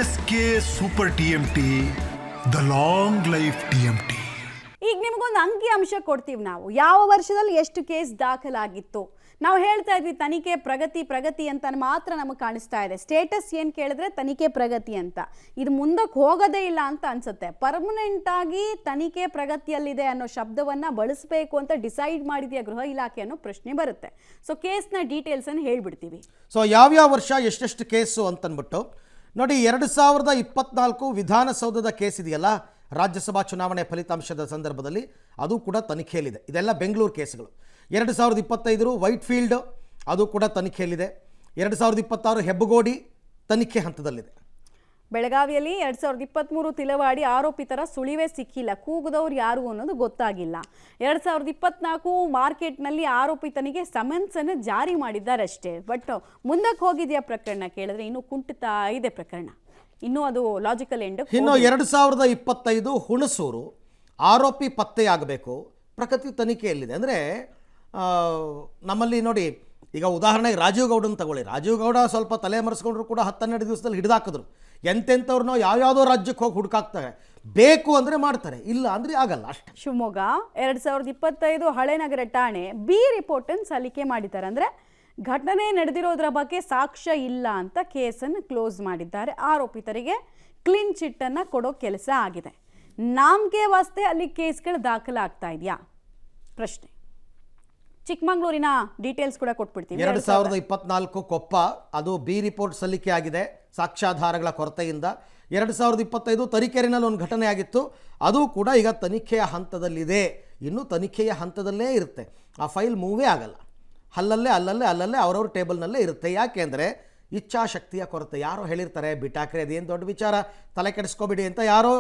SK super TMT, the long life TMT. ಈಗ ನಿಮಗೊಂದು ಅಂಕಿ ಅಂಶ ಕೊಡ್ತೀವಿ ನಾವು, ಯಾವ ವರ್ಷದಲ್ಲಿ ಎಷ್ಟು ಕೇಸ್ ದಾಖಲಾಗಿತ್ತು. ನಾವು ಹೇಳ್ತಾ ಇದ್ವಿ ತನಿಖೆ ಪ್ರಗತಿ ಅಂತ ಮಾತ್ರ ನಮಗೆ ಕಾಣಿಸ್ತಾ ಇದೆ. ಸ್ಟೇಟಸ್ ಏನು ಕೇಳಿದ್ರೆ ತನಿಖೆ ಪ್ರಗತಿ ಅಂತ, ಇದು ಮುಂದಕ್ಕೆ ಹೋಗೋದೇ ಇಲ್ಲ ಅಂತ ಅನ್ಸುತ್ತೆ. ಪರ್ಮನೆಂಟ್ ಆಗಿ ತನಿಖೆ ಪ್ರಗತಿಯಲ್ಲಿದೆ ಅನ್ನೋ ಶಬ್ದವನ್ನ ಬಳಸಬೇಕು ಅಂತ ಡಿಸೈಡ್ ಮಾಡಿದೆಯಾ ಗೃಹ ಇಲಾಖೆ ಅನ್ನೋ ಪ್ರಶ್ನೆ ಬರುತ್ತೆ. ಸೊ ಕೇಸ್ನ ಡೀಟೇಲ್ಸ್ ಅನ್ನು ಹೇಳ್ಬಿಡ್ತೀವಿ. ಸೊ ಯಾವ್ಯಾವ ವರ್ಷ ಎಷ್ಟೆಷ್ಟು ಕೇಸು ಅಂತನ್ಬಿಟ್ಟು ನೋಡಿ. 2024 ವಿಧಾನಸೌಧದ ಕೇಸ್ ಇದೆಯಲ್ಲ, ರಾಜ್ಯಸಭಾ ಚುನಾವಣೆ ಫಲಿತಾಂಶದ ಸಂದರ್ಭದಲ್ಲಿ ಅದು ಕೂಡ ತನಿಖೆಯಲ್ಲಿದೆ. ಇದೆಲ್ಲ ಬೆಂಗಳೂರು ಕೇಸುಗಳು. 2025 ವೈಟ್ ಫೀಲ್ಡ್ ಅದು ಕೂಡ ತನಿಖೆಯಲ್ಲಿದೆ. 2026 ಹೆಬ್ಬಗೋಡಿ ತನಿಖೆ ಹಂತದಲ್ಲಿದೆ. ಬೆಳಗಾವಿಯಲ್ಲಿ 2023 ತಿಲವಾಡಿ ಆರೋಪಿತರ ಸುಳಿವೇ ಸಿಕ್ಕಿಲ್ಲ, ಕೂಗದವ್ರು ಯಾರು ಅನ್ನೋದು ಗೊತ್ತಾಗಿಲ್ಲ. 2024 ಮಾರ್ಕೆಟ್ನಲ್ಲಿ ಆರೋಪಿತನಿಗೆ ಸಮನ್ಸ್ ಅನ್ನು ಜಾರಿ ಮಾಡಿದ್ದಾರೆ ಅಷ್ಟೇ. ಬಟ್ ಮುಂದಕ್ಕೆ ಹೋಗಿದೆಯಾ ಪ್ರಕರಣ ಕೇಳಿದ್ರೆ ಇನ್ನೂ ಕುಂಟುತ್ತಾ ಇದೆ ಪ್ರಕರಣ, ಇನ್ನೂ ಅದು ಲಾಜಿಕಲ್ ಎಂಡ್. ಇನ್ನು 2025 ಹುಣಸೂರು ಆರೋಪಿ ಪತ್ತೆಯಾಗಬೇಕು, ಪ್ರಗತಿ ತನಿಖೆಯಲ್ಲಿದೆ. ಅಂದರೆ ನಮ್ಮಲ್ಲಿ ನೋಡಿ, ಈಗ ಉದಾಹರಣೆಗೆ ರಾಜೀವ್ ಗೌಡನ ತಗೊಳ್ಳಿ. ರಾಜೀವ್ ಗೌಡ ಸ್ವಲ್ಪ ತಲೆ ಮರೆಸ್ಕೊಂಡ್ರು ಕೂಡ 10-12 ದಿವಸದಲ್ಲಿ ಹಿಡಿದಾಕಿದ್ರು. ಎಂತೆಂಥವ್ರನ್ನೋ ಯಾವ್ಯಾವುದೋ ರಾಜ್ಯಕ್ಕೆ ಹೋಗಿ ಹುಡುಕಾಕ್ತಾರೆ, ಬೇಕು ಅಂದರೆ ಮಾಡ್ತಾರೆ, ಇಲ್ಲ ಅಂದರೆ ಆಗಲ್ಲ ಅಷ್ಟೇ. ಶಿವಮೊಗ್ಗ 2025 ಹಳೆನಗರ ಠಾಣೆ ಬಿ ರಿಪೋರ್ಟ್ ಅನ್ನು ಸಲ್ಲಿಕೆ ಮಾಡಿದ್ದಾರೆ. ಅಂದರೆ ಘಟನೆ ನಡೆದಿರೋದ್ರ ಬಗ್ಗೆ ಸಾಕ್ಷ್ಯ ಇಲ್ಲ ಅಂತ ಕೇಸನ್ನು ಕ್ಲೋಸ್ ಮಾಡಿದ್ದಾರೆ. ಆರೋಪಿತರಿಗೆ ಕ್ಲೀನ್ ಚಿಟ್ ಅನ್ನು ಕೊಡೋ ಕೆಲಸ ಆಗಿದೆ. ನಾಮ್ಗೆ ವಾಸ್ತೆ ಅಲ್ಲಿ ಕೇಸ್ಗಳು ದಾಖಲಾಗ್ತಾ ಇದೆಯಾ ಪ್ರಶ್ನೆ. ಚಿಕ್ಕಮಗಳೂರಿನ ಡೀಟೇಲ್ಸ್ ಕೂಡ ಕೊಟ್ಬಿಡ್ತೀವಿ. 2024 ಕೊಪ್ಪ ಅದು ಬಿ ರಿಪೋರ್ಟ್ ಸಲ್ಲಿಕೆ ಆಗಿದೆ ಸಾಕ್ಷ್ಯಾಧಾರಗಳ ಕೊರತೆಯಿಂದ. 2025 ತರೀಕೆರೆನಲ್ಲಿ ಒಂದು ಘಟನೆ ಆಗಿತ್ತು, ಅದು ಕೂಡ ಈಗ ತನಿಖೆಯ ಹಂತದಲ್ಲಿದೆ. ಇನ್ನು ತನಿಖೆಯ ಹಂತದಲ್ಲೇ ಇರುತ್ತೆ, ಆ ಫೈಲ್ ಮೂವೇ ಆಗಲ್ಲ. ಅಲ್ಲಲ್ಲೇ ಅವರವ್ರ ಟೇಬಲ್ನಲ್ಲೇ ಇರುತ್ತೆ. ಯಾಕೆ ಅಂದರೆ ಇಚ್ಛಾಶಕ್ತಿಯ ಕೊರತೆ. ಯಾರೋ ಹೇಳಿರ್ತಾರೆ ಬಿಟ್ಟಾಕ್ರೆ ಅದೇನು ದೊಡ್ಡ ವಿಚಾರ, ತಲೆ ಕೆಡಿಸ್ಕೊಬಿಡಿ ಅಂತ ಯಾರೋ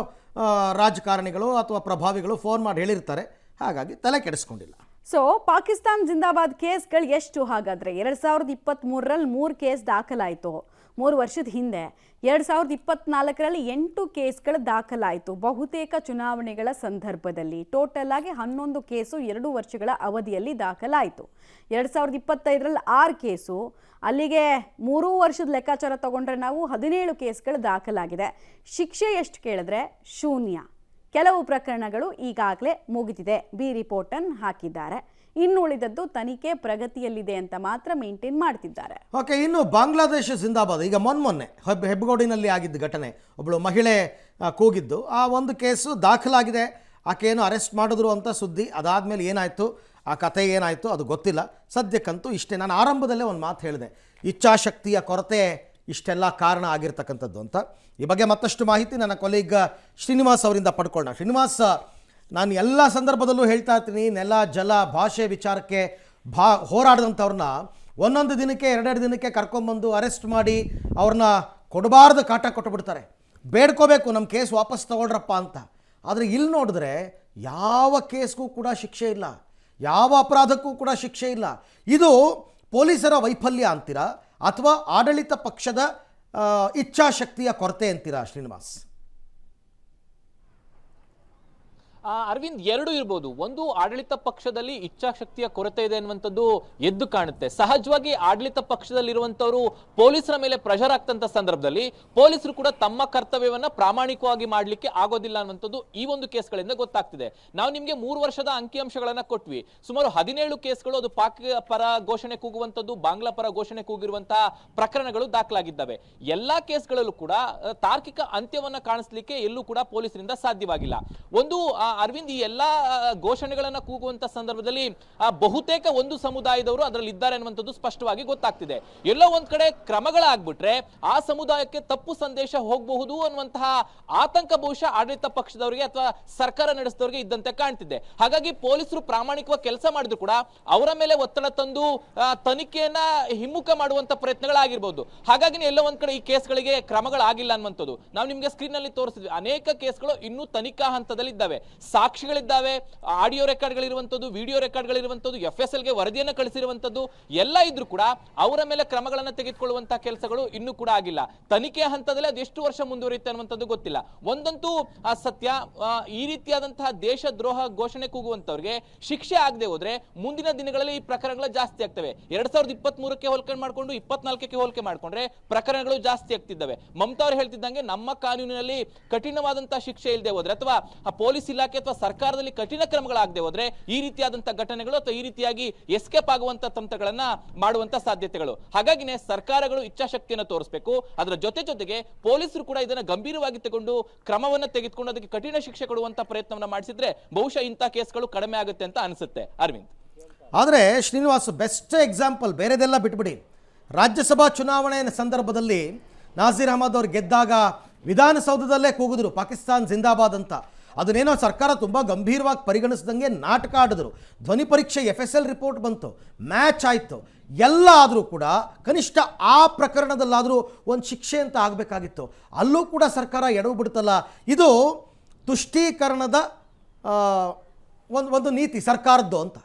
ರಾಜಕಾರಣಿಗಳು ಅಥವಾ ಪ್ರಭಾವಿಗಳು ಫೋನ್ ಮಾಡಿ ಹೇಳಿರ್ತಾರೆ, ಹಾಗಾಗಿ ತಲೆ ಕೆಡಿಸ್ಕೊಂಡಿಲ್ಲ. ಸೊ ಪಾಕಿಸ್ತಾನ್ ಜಿಂದಾಬಾದ್ ಕೇಸ್ಗಳು ಎಷ್ಟು ಹಾಗಾದರೆ? 2023ರಲ್ಲಿ 3 ಕೇಸ್ ದಾಖಲಾಯಿತು 3 ವರ್ಷದ ಹಿಂದೆ. 2024ರಲ್ಲಿ 8 ಕೇಸ್ಗಳು ದಾಖಲಾಯಿತು ಬಹುತೇಕ ಚುನಾವಣೆಗಳ ಸಂದರ್ಭದಲ್ಲಿ. ಟೋಟಲ್ ಆಗಿ 11 ಕೇಸು 2 ವರ್ಷಗಳ ಅವಧಿಯಲ್ಲಿ ದಾಖಲಾಯಿತು. 2025ರಲ್ಲಿ 6 ಕೇಸು, ಅಲ್ಲಿಗೆ 3 ವರ್ಷದ ಲೆಕ್ಕಾಚಾರ ತಗೊಂಡ್ರೆ ನಾವು 17 ಕೇಸ್ಗಳು ದಾಖಲಾಗಿದೆ. ಶಿಕ್ಷೆ ಎಷ್ಟು ಕೇಳಿದ್ರೆ ಶೂನ್ಯ. ಕೆಲವು ಪ್ರಕರಣಗಳು ಈಗಾಗಲೇ ಮುಗಿದಿದೆ, ಬಿ ರಿಪೋರ್ಟನ್ನು ಹಾಕಿದ್ದಾರೆ. ಇನ್ನು ಉಳಿದದ್ದು ತನಿಖೆ ಪ್ರಗತಿಯಲ್ಲಿದೆ ಅಂತ ಮಾತ್ರ ಮೇಂಟೈನ್ ಮಾಡ್ತಿದ್ದಾರೆ. ಓಕೆ, ಇನ್ನು ಬಾಂಗ್ಲಾದೇಶ ಜಿಂದಾಬಾದ್. ಈಗ ಮೊನ್ನೆ ಹೆಬ್ಬಗೋಡಿನಲ್ಲಿ ಆಗಿದ್ದ ಘಟನೆ, ಒಬ್ಬಳು ಮಹಿಳೆ ಕೂಗಿದ್ದು, ಆ ಒಂದು ಕೇಸು ದಾಖಲಾಗಿದೆ. ಆಕೆಯನ್ನು ಅರೆಸ್ಟ್ ಮಾಡಿದ್ರು ಅಂತ ಸುದ್ದಿ. ಅದಾದಮೇಲೆ ಏನಾಯಿತು, ಆ ಕಥೆ ಏನಾಯಿತು ಅದು ಗೊತ್ತಿಲ್ಲ. ಸದ್ಯಕ್ಕಂತೂ ಇಷ್ಟೇ. ನಾನು ಆರಂಭದಲ್ಲೇ ಒಂದು ಮಾತು ಹೇಳಿದೆ, ಇಚ್ಛಾಶಕ್ತಿಯ ಕೊರತೆ ಇಷ್ಟೆಲ್ಲ ಕಾರಣ ಆಗಿರ್ತಕ್ಕಂಥದ್ದು ಅಂತ. ಈ ಬಗ್ಗೆ ಮತ್ತಷ್ಟು ಮಾಹಿತಿ ನನ್ನ ಕೊಲೀಗ್ ಶ್ರೀನಿವಾಸ್ ಅವರಿಂದ ಪಡ್ಕೊಳ್ಳೋಣ. ಶ್ರೀನಿವಾಸ್, ನಾನು ಎಲ್ಲ ಸಂದರ್ಭದಲ್ಲೂ ಹೇಳ್ತಾ ಇರ್ತೀನಿ, ನೆಲ ಜಲ ಭಾಷೆ ವಿಚಾರಕ್ಕೆ ಹೋರಾಡಿದಂಥವ್ರನ್ನ ಒಂದೊಂದು ದಿನಕ್ಕೆ 2 ದಿನಕ್ಕೆ ಕರ್ಕೊಂಬಂದು ಅರೆಸ್ಟ್ ಮಾಡಿ ಅವ್ರನ್ನ ಕೊಡಬಾರ್ದು ಕಾಟ ಕೊಟ್ಟುಬಿಡ್ತಾರೆ. ಬೇಡ್ಕೋಬೇಕು ನಮ್ಮ ಕೇಸ್ ವಾಪಸ್ ತಗೊಳ್ರಪ್ಪ ಅಂತ. ಆದರೆ ಇಲ್ಲಿ ನೋಡಿದ್ರೆ ಯಾವ ಕೇಸ್ಗೂ ಕೂಡ ಶಿಕ್ಷೆ ಇಲ್ಲ, ಯಾವ ಅಪರಾಧಕ್ಕೂ ಕೂಡ ಶಿಕ್ಷೆ ಇಲ್ಲ. ಇದು ಪೊಲೀಸರ ವೈಫಲ್ಯ ಅಂತೀರಾ ಅಥವಾ ಆಡಳಿತ ಪಕ್ಷದ ಇಚ್ಛಾಶಕ್ತಿಯ ಕೊರತೆ ಅಂತೀರಾ ಶ್ರೀನಿವಾಸ್? ಅರವಿಂದ್, ಎರಡು ಇರ್ಬೋದು. ಒಂದು, ಆಡಳಿತ ಪಕ್ಷದಲ್ಲಿ ಇಚ್ಛಾಶಕ್ತಿಯ ಕೊರತೆ ಇದೆ ಅನ್ನುವಂಥದ್ದು ಎದ್ದು ಕಾಣುತ್ತೆ. ಸಹಜವಾಗಿ ಆಡಳಿತ ಪಕ್ಷದಲ್ಲಿರುವಂತವರು ಪೊಲೀಸರ ಮೇಲೆ ಪ್ರೆಷರ್ ಆಗ್ತಂತ ಸಂದರ್ಭದಲ್ಲಿ ಪೊಲೀಸರು ಕೂಡ ತಮ್ಮ ಕರ್ತವ್ಯವನ್ನ ಪ್ರಾಮಾಣಿಕವಾಗಿ ಮಾಡ್ಲಿಕ್ಕೆ ಆಗೋದಿಲ್ಲ ಅನ್ನುವಂಥದ್ದು ಈ ಒಂದು ಕೇಸ್ಗಳಿಂದ ಗೊತ್ತಾಗ್ತಿದೆ. ನಾವು ನಿಮ್ಗೆ 3 ವರ್ಷದ ಅಂಕಿಅಂಶಗಳನ್ನ ಕೊಟ್ವಿ. ಸುಮಾರು 17 ಕೇಸ್ಗಳು ಅದು ಪಾಕ್ ಪರ ಘೋಷಣೆ ಕೂಗುವಂಥದ್ದು, ಬಾಂಗ್ಲಾ ಪರ ಘೋಷಣೆ ಕೂಗಿರುವಂತಹ ಪ್ರಕರಣಗಳು ದಾಖಲಾಗಿದ್ದಾವೆ. ಎಲ್ಲಾ ಕೇಸ್ಗಳಲ್ಲೂ ಕೂಡ ತಾರ್ಕಿಕ ಅಂತ್ಯವನ್ನ ಕಾಣಿಸ್ಲಿಕ್ಕೆ ಎಲ್ಲೂ ಕೂಡ ಪೊಲೀಸರಿಂದ ಸಾಧ್ಯವಾಗಿಲ್ಲ. ಒಂದು ಅರವಿಂದ್, ಈ ಎಲ್ಲಾ ಘೋಷಣೆಗಳನ್ನ ಕೂಗುವಂತ ಸಂದರ್ಭದಲ್ಲಿ ಬಹುತೇಕ ಒಂದು ಸಮುದಾಯದವರು ಅದರಲ್ಲಿ ಇದ್ದಾರೆ ಅನ್ನುವಂಥದ್ದು ಸ್ಪಷ್ಟವಾಗಿ ಗೊತ್ತಾಗ್ತಿದೆ. ಎಲ್ಲೋ ಒಂದ್ ಕಡೆ ಕ್ರಮಗಳಾಗ್ಬಿಟ್ರೆ ಆ ಸಮುದಾಯಕ್ಕೆ ತಪ್ಪು ಸಂದೇಶ ಹೋಗಬಹುದು ಅನ್ನುವಂತಹ ಆತಂಕ ಬಹುಶಃ ಆಡಳಿತ ಪಕ್ಷದವರಿಗೆ ಅಥವಾ ಸರ್ಕಾರ ನಡೆಸಿದವರಿಗೆ ಇದ್ದಂತೆ ಕಾಣ್ತಿದೆ. ಹಾಗಾಗಿ ಪೊಲೀಸರು ಪ್ರಾಮಾಣಿಕವಾಗಿ ಕೆಲಸ ಮಾಡಿದ್ರು ಕೂಡ ಅವರ ಮೇಲೆ ಒತ್ತಡ ತಂದು ತನಿಖೆಯನ್ನ ಹಿಮ್ಮುಖ ಮಾಡುವಂತ ಪ್ರಯತ್ನಗಳಾಗಿರ್ಬೋದು. ಹಾಗಾಗಿ ಎಲ್ಲೋ ಒಂದ್ ಕಡೆ ಈ ಕೇಸ್ಗಳಿಗೆ ಕ್ರಮಗಳಾಗಿಲ್ಲ ಅನ್ನುವಂಥದ್ದು ನಾವು ನಿಮ್ಗೆ ಸ್ಕ್ರೀನ್ ನಲ್ಲಿ ತೋರಿಸಿದ್ವಿ. ಅನೇಕ ಕೇಸ್ಗಳು ಇನ್ನೂ ತನಿಖಾ ಹಂತದಲ್ಲಿ ಇದ್ದಾವೆ. ಸಾಕ್ಷಿಗಳಿದ್ದಾವೆ, ಆಡಿಯೋ ರೆಕಾರ್ಡ್ಗಳಿರುವಂಥದ್ದು, ವಿಡಿಯೋ ರೆಕಾರ್ಡ್ಗಳಿರುವಂಥದ್ದು, FSL ಗೆ ವರದಿಯನ್ನು ಕಳಿಸಿರುವಂಥದ್ದು ಎಲ್ಲ ಇದ್ರೂ ಕೂಡ ಅವರ ಮೇಲೆ ಕ್ರಮಗಳನ್ನು ತೆಗೆದುಕೊಳ್ಳುವಂತಹ ಕೆಲಸಗಳು ಇನ್ನೂ ಕೂಡ ಆಗಿಲ್ಲ. ತನಿಖೆಯ ಹಂತದಲ್ಲಿ ಅದು ಎಷ್ಟು ವರ್ಷ ಮುಂದುವರಿಯುತ್ತೆ ಅನ್ನುವಂಥದ್ದು ಗೊತ್ತಿಲ್ಲ. ಒಂದಂತೂ ಸತ್ಯ, ಈ ರೀತಿಯಾದಂತಹ ದೇಶದ್ರೋಹ ಘೋಷಣೆ ಕೂಗುವಂತವ್ರಿಗೆ ಶಿಕ್ಷೆ ಆಗದೆ ಹೋದ್ರೆ ಮುಂದಿನ ದಿನಗಳಲ್ಲಿ ಈ ಪ್ರಕರಣಗಳು ಜಾಸ್ತಿ ಆಗ್ತವೆ. 2023ಕ್ಕೆ ಹೋಲಿಕೆ ಮಾಡ್ಕೊಂಡು 24ಕ್ಕೆ ಹೋಲಿಕೆ ಮಾಡ್ಕೊಂಡ್ರೆ ಪ್ರಕರಣಗಳು ಜಾಸ್ತಿ ಆಗ್ತಿದ್ದಾವೆ. ಮಮತಾ ಅವರು ಹೇಳ್ತಿದ್ದಂಗೆ ನಮ್ಮ ಕಾನೂನಿನಲ್ಲಿ ಕಠಿಣವಾದಂತಹ ಶಿಕ್ಷೆ ಇಲ್ಲದೆ ಹೋದ್ರೆ ಅಥವಾ ಪೊಲೀಸ್ ಇಲಾಖೆ ಅಥವಾ ಸರ್ಕಾರದಲ್ಲಿ ಕಠಿಣ ಕ್ರಮಗಳಾಗದೆ ಹೋದ್ರೆ ಈ ರೀತಿಯಾದಂತಹ ಘಟನೆಗಳು ಅಥವಾ ಈ ರೀತಿಯಾಗಿ ಎಸ್ಕೇಪ್ ಆಗುವಂತ ತಂತ್ರಗಳನ್ನ ಮಾಡುವಂತ ಸಾಧ್ಯತೆಗಳು. ಹಾಗಾಗಿನೇ ಸರ್ಕಾರಗಳು ಇಚ್ಛಾಶಕ್ತಿಯನ್ನು ತೋರಿಸಬೇಕು. ಅದರ ಜೊತೆಗೆ ಪೊಲೀಸರು ಕೂಡ ಇದನ್ನ ಗಂಭೀರವಾಗಿ ತಗೊಂಡು ಕ್ರಮವನ್ನ ತೆಗೆದುಕೊಂಡು ಅದಕ್ಕೆ ಕಠಿಣ ಶಿಕ್ಷೆ ಕೊಡುವಂತ ಪ್ರಯತ್ನವನ್ನ ಮಾಡಿಸಿದ್ರೆ ಬಹುಶಃ ಇಂಥ ಕೇಸ್ಗಳು ಕಡಿಮೆ ಆಗುತ್ತೆ ಅಂತ ಅನಿಸುತ್ತೆ. ಅರವಿಂದ್, ಆದರೆ ಶ್ರೀನಿವಾಸ್ ಬೆಸ್ಟ್ ಎಕ್ಸಾಂಪಲ್, ಬೇರೆದೆಲ್ಲ ಬಿಟ್ಬಿಡಿ. ರಾಜ್ಯಸಭಾ ಚುನಾವಣೆ ಸಂದರ್ಭದಲ್ಲಿ ನಾಸೀರ್ ಅಹಮದ್ ಅವರು ಗೆದ್ದಾಗ ವಿಧಾನಸೌಧದಲ್ಲೇ ಕೂಗಿದ್ರು ಪಾಕಿಸ್ತಾನ್ ಜಿಂದಾಬಾದ್ ಅಂತ. ಅದನ್ನೇನೋ ಸರ್ಕಾರ ತುಂಬ ಗಂಭೀರವಾಗಿ ಪರಿಗಣಿಸಿದಂಗೆ ನಾಟಕ ಆಡಿದ್ರು. ಧ್ವನಿ ಪರೀಕ್ಷೆ FSL ರಿಪೋರ್ಟ್ ಬಂತು, ಮ್ಯಾಚ್ ಆಯಿತು, ಎಲ್ಲ ಆದರೂ ಕೂಡ ಕನಿಷ್ಠ ಆ ಪ್ರಕರಣದಲ್ಲಾದರೂ ಒಂದು ಶಿಕ್ಷೆ ಅಂತ ಆಗಬೇಕಾಗಿತ್ತು. ಅಲ್ಲೂ ಕೂಡ ಸರ್ಕಾರ ಎಡವು ಬಿಡ್ತಲ್ಲ. ಇದು ತುಷ್ಟೀಕರಣದ ಒಂದು ನೀತಿ ಸರ್ಕಾರದ್ದು ಅಂತ.